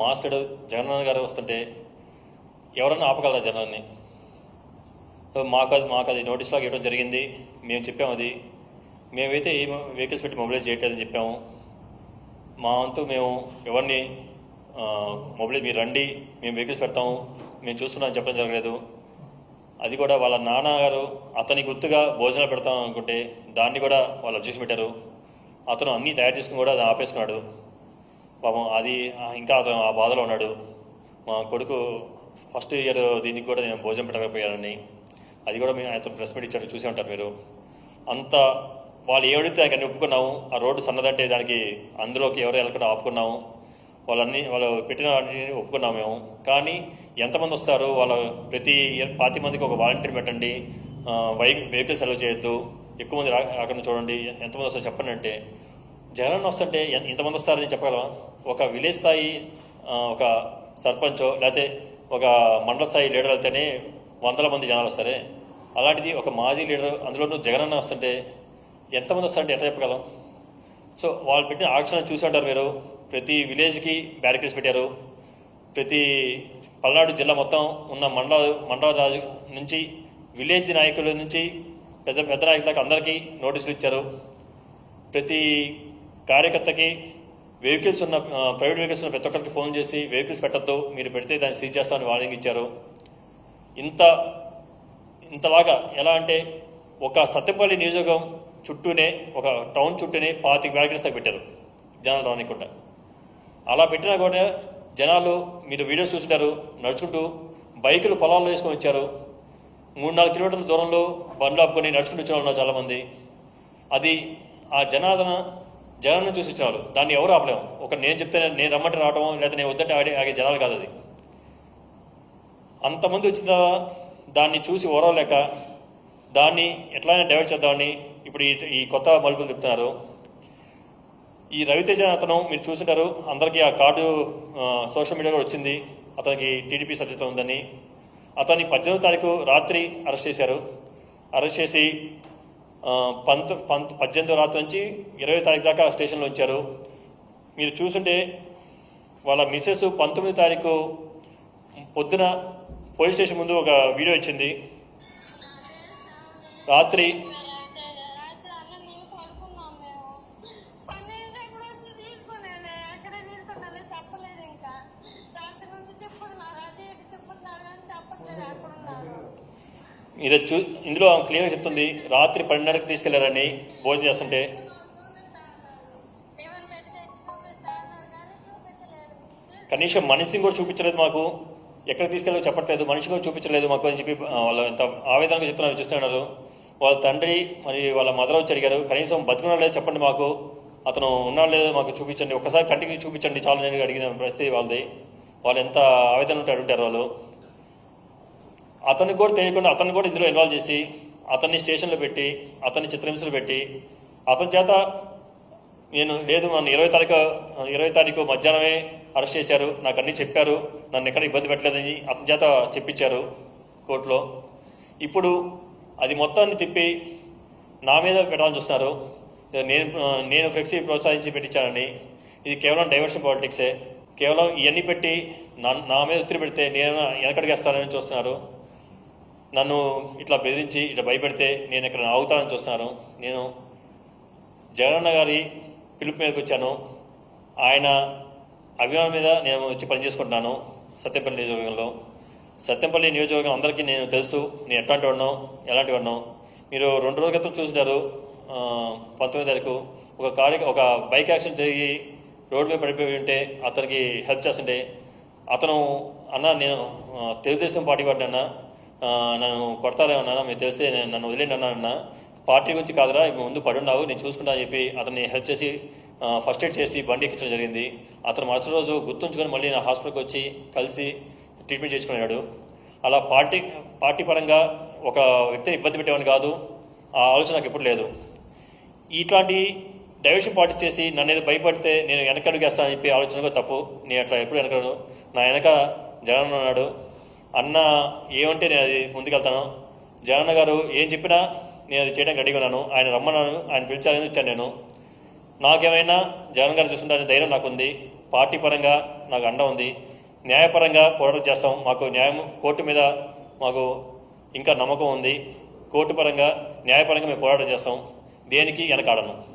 Mass leader Jagan గారు వస్తుంటే ఎవరన్నా ఆపగలరా జనాన్ని? మాకు అది నోటీస్ లాగా ఇవ్వడం జరిగింది. మేము చెప్పాము అది. మేమైతే ఏ వెహికల్స్ పెట్టి మొబిలైజ్ చేయట్లేదని చెప్పాము. మా వంతు మేము ఎవరిని మొబిలైజ్ మీరు రండి, మేము వెహికల్స్ పెడతాము, మేము చూస్తున్నామని చెప్పడం జరగలేదు. అది కూడా వాళ్ళ నాన్నగారు అతని గుర్తుగా భోజనాలు పెడతాం అనుకుంటే దాన్ని కూడా వాళ్ళు అబ్జెక్షన్ పెట్టారు. అతను అన్నీ తయారు చేసుకుని కూడా అది ఆపేసుకున్నాడు. పాపం అది ఇంకా అతను ఆ బాధలో ఉన్నాడు. మా కొడుకు ఫస్ట్ ఇయర్ దీనికి కూడా నేను భోజనం పెట్టకపోయానని అది కూడా మేము అతను ప్రెస్ మీట్ ఇచ్చాడు, చూసే ఉంటారు మీరు. అంత వాళ్ళు ఏడితే దానికి ఒప్పుకున్నాము. ఆ రోడ్డు సన్నదంటే దానికి అందులోకి ఎవరు వెళ్ళకుండా ఆపుకున్నాము. వాళ్ళు పెట్టిన వాటిని ఒప్పుకున్నాము మేము. కానీ ఎంతమంది వస్తారు? వాళ్ళ ప్రతి 50 మందికి ఒక వాలంటీర్ పెట్టండి, వెహికల్స్ అలౌ చేయొద్దు, ఎక్కువ మంది రాకుండా చూడండి, ఎంతమంది వస్తారు చెప్పండి అంటే జగన్ వస్తుంటే ఇంతమంది వస్తారని చెప్పగలవా? ఒక విలేజ్ స్థాయి ఒక సర్పంచో లేకపోతే ఒక మండల స్థాయి లీడర్ వెళ్తేనే 100 మంది జనాలు వస్తారే. అలాంటిది ఒక మాజీ లీడర్, అందులోనూ జగన్ అన్న వస్తుంటే ఎంతమంది వస్తారంటే ఎట్లా చెప్పగలం? సో వాళ్ళు పెట్టిన ఆక్షన్ చూసి ఉంటారు మీరు. ప్రతి విలేజ్కి బ్యారికేడ్స్ పెట్టారు. ప్రతి పల్నాడు జిల్లా మొత్తం ఉన్న మండల రాజు నుంచి విలేజ్ నాయకుల నుంచి పెద్ద నాయకుల దాకా అందరికీ నోటీసులు ఇచ్చారు. ప్రతి కార్యకర్తకి వెహికల్స్ ఉన్న ప్రైవేట్ వెహికల్స్ ఉన్న ప్రతి ఒక్కరికి ఫోన్ చేసి వెహికల్స్ పెట్టద్దు, మీరు పెడితే దాన్ని సీజ్ చేస్తామని వార్నింగ్ ఇచ్చారు. ఇంతలాగా ఎలా అంటే ఒక సత్తెపల్లి నియోజకవర్గం చుట్టూనే, ఒక టౌన్ చుట్టూనే 25 బ్యారికేడ్స్ దాకా పెట్టారు జనాలు రానికుండా. అలా పెట్టినా కూడా జనాలు, మీరు వీడియోస్ చూస్తుంటారు, నడుచుకుంటూ బైకులు పొలాల్లో వేసుకొని వచ్చారు. 3-4 కిలోమీటర్ల దూరంలో బండ్లు ఆపుకొని నడుచుకుంటూ వచ్చిన వాళ్ళు చాలామంది. అది ఆ జనాన్ని చూసి ఇచ్చినారు. దాన్ని ఎవరు ఆపలేము. నేను చెప్తే నేను రమ్మంటే రావటం, లేకపోతే నేను వద్దంటే ఆగే జనాలు కాదు. అది అంతమంది వచ్చిన దాన్ని చూసి ఓరవలేక దాన్ని ఎట్లయినా డైవర్ట్ చేద్దామని ఇప్పుడు ఈ కొత్త మలుపులు చెప్తున్నారు. ఈ రవితేజ అతను మీరు చూస్తుంటారు, అందరికీ ఆ కార్డు సోషల్ మీడియా కూడా వచ్చింది. అతనికి టీడీపీ సభ్యత్వం ఉందని. అతన్ని 18వ తారీఖు రాత్రి అరెస్ట్ చేశారు. అరెస్ట్ చేసి 18వ రాత్రి నుంచి 20వ తారీఖు దాకా స్టేషన్లో ఉంచారు. మీరు చూస్తుంటే వాళ్ళ మిస్సెస్ 19వ తారీఖు పొద్దున పోలీస్ స్టేషన్ ముందు ఒక వీడియో ఇచ్చింది. రాత్రి మీరు ఇందులో క్లియర్గా చెప్తుంది, రాత్రి 12:30కి తీసుకెళ్లారని భోజనం చేస్తుంటే. కనీసం మనిషిని కూడా చూపించలేదు మాకు, ఎక్కడ తీసుకెళ్ళో చెప్పట్లేదు, మనిషి కూడా చూపించలేదు మాకు అని చెప్పి వాళ్ళు ఎంత ఆవేదనగా చెప్తున్నారు, చూస్తున్నారు. వాళ్ళ తండ్రి మరి వాళ్ళ మదర్ వచ్చి అడిగారు, కనీసం బతుకున్నాడు లేదో చెప్పండి మాకు, అతను ఉన్నాడు లేదో మాకు చూపించండి, ఒక్కసారి కంటికి చూపించండి చాలు నేను అడిగిన పరిస్థితి వాళ్ళది. వాళ్ళు ఎంత ఆవేదన ఉంటే అడుగుతారు వాళ్ళు. అతనికి కూడా తెలియకుండా అతన్ని కూడా ఇందులో ఇన్వాల్వ్ చేసి అతన్ని స్టేషన్లో పెట్టి అతన్ని చిత్రహింసలు పెట్టి అతని చేత నేను లేదు నన్ను 20వ తారీఖు మధ్యాహ్నమే అరెస్ట్ చేశారు, నాకు అన్నీ చెప్పారు, నన్ను ఎక్కడ ఇబ్బంది పెట్టలేదని అతని చేత చెప్పించారు కోర్టులో. ఇప్పుడు అది మొత్తాన్ని తిప్పి నా మీద పెట్టాలని చూస్తున్నారు. నేను ఫ్లెక్సీ ప్రోత్సహించి పెట్టించానని. ఇది కేవలం డైవర్షన్ పాలిటిక్సే. కేవలం ఇవన్నీ పెట్టి నా మీద ఒత్తిడి పెడితే నేను వెనకడిగేస్తానని చూస్తున్నారు. నన్ను ఇట్లా బెదిరించి ఇట్లా భయపెడితే నేను ఇక్కడ ఆగుతానని చూస్తున్నాను. నేను జగనన్న గారి పిలుపు మీదకి వచ్చాను. ఆయన అభిమానం మీద నేను వచ్చి పనిచేసుకుంటున్నాను సత్తెంపల్లి నియోజకవర్గంలో. సత్తెంపల్లి నియోజకవర్గం అందరికీ నేను తెలుసు, నేను ఎట్లాంటి వాడినో ఎలాంటి వాడినో. మీరు 2 రోజుల క్రితం చూసినారు, 19వ తారీఖు ఒక బైక్ యాక్సిడెంట్ జరిగి రోడ్డు మీద పడిపోయి ఉంటే అతనికి హెల్ప్ చేస్తుంటే అతను అన్న నేను తెలుగుదేశం పార్టీ వాడిని అన్న, నన్ను కొడతారేమన్నా మీరు తెలిస్తే నన్ను వదిలేండి అన్న, పార్టీ గురించి కాదురా ముందు పడున్నావు నేను చూసుకుంటా అని చెప్పి అతన్ని హెల్ప్ చేసి ఫస్ట్ ఎయిడ్ చేసి బండి ఎక్కించడం జరిగింది. అతను మరుసటి రోజు గుర్తుంచుకొని మళ్ళీ నా హాస్పిటల్కి వచ్చి కలిసి ట్రీట్మెంట్ చేసుకున్నాడు. అలా పార్టీ పరంగా ఒక వ్యక్తిని ఇబ్బంది పెట్టేవాడిని కాదు, ఆ ఆలోచన నాకు ఎప్పుడు లేదు. ఇట్లాంటి డైవర్షన్ పార్టీ చేసి నన్ను ఏదో భయపడితే నేను వెనకడుగేస్తానని చెప్పి ఆలోచన కూడా తప్పు. నేను అట్లా ఎప్పుడు వెనకడు. నా వెనక జగన్ ఉన్నాడు, అన్న ఏమంటే నేను అది ముందుకెళ్తాను. జగన్ గారు ఏం చెప్పినా నేను అది చేయడానికి రెడీగా ఉన్నాను. ఆయన రమ్మన్నాను, ఆయన పిలిచాలని వచ్చాను. నాకేమైనా జగన్ గారు చూసుకుంటానే ధైర్యం నాకుంది. పార్టీ పరంగా నాకు అండ ఉంది. న్యాయపరంగా పోరాటం చేస్తాం. మాకు న్యాయం కోర్టు మీద మాకు ఇంకా నమ్మకం ఉంది. కోర్టు పరంగా న్యాయపరంగా మేము పోరాటం చేస్తాం. దేనికి వెనకాడను.